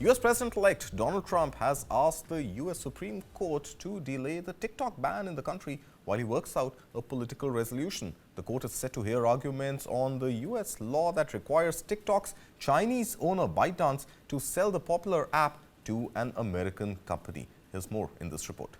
US President-elect Donald Trump has asked the US Supreme Court to delay the TikTok ban in the country while he works out a political resolution. The court is set to hear arguments on the US law that requires TikTok's Chinese owner ByteDance to sell the popular app to an American company. Here's more in this report.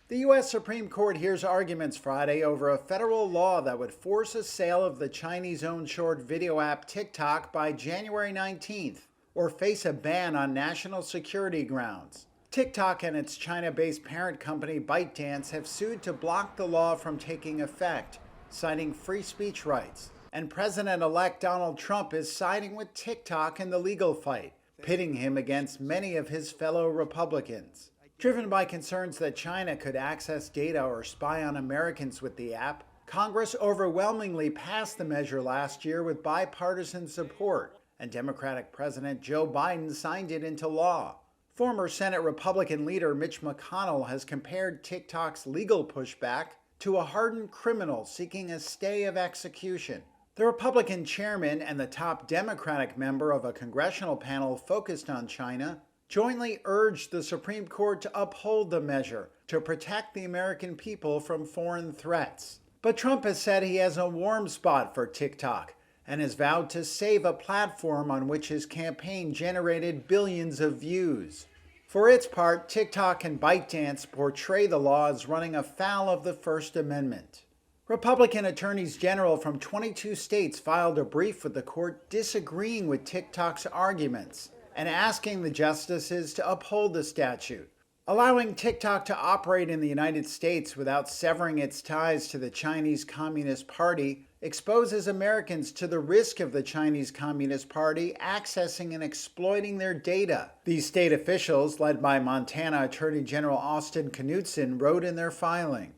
The U.S. Supreme Court hears arguments Friday over a federal law that would force a sale of the Chinese-owned short video app TikTok by January 19th, or face a ban on national security grounds. TikTok and its China-based parent company ByteDance have sued to block the law from taking effect, citing free speech rights. And President-elect Donald Trump is siding with TikTok in the legal fight, pitting him against many of his fellow Republicans. Driven by concerns that China could access data or spy on Americans with the app, Congress overwhelmingly passed the measure last year with bipartisan support, and Democratic President Joe Biden signed it into law. Former Senate Republican leader Mitch McConnell has compared TikTok's legal pushback to a hardened criminal seeking a stay of execution. The Republican chairman and the top Democratic member of a congressional panel focused on China jointly urged the Supreme Court to uphold the measure to protect the American people from foreign threats. But Trump has said he has a warm spot for TikTok and has vowed to save a platform on which his campaign generated billions of views. For its part, TikTok and ByteDance portray the law as running afoul of the First Amendment. Republican attorneys general from 22 states filed a brief with the court disagreeing with TikTok's arguments and asking the justices to uphold the statute. Allowing TikTok to operate in the United States without severing its ties to the Chinese Communist Party exposes Americans to the risk of the Chinese Communist Party accessing and exploiting their data. These state officials, led by Montana Attorney General Austin Knudsen, wrote in their filing.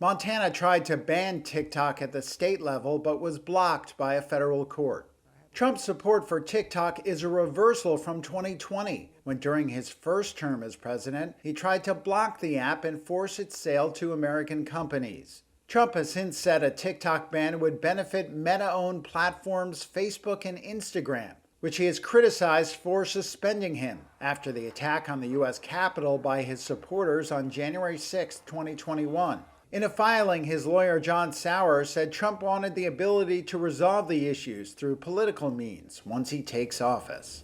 Montana tried to ban TikTok at the state level but was blocked by a federal court. Trump's support for TikTok is a reversal from 2020, when during his first term as president, he tried to block the app and force its sale to American companies. Trump has since said a TikTok ban would benefit Meta-owned platforms Facebook and Instagram, which he has criticized for suspending him after the attack on the U.S. Capitol by his supporters on January 6, 2021. In a filing, his lawyer John Sauer said Trump wanted the ability to resolve the issues through political means once he takes office.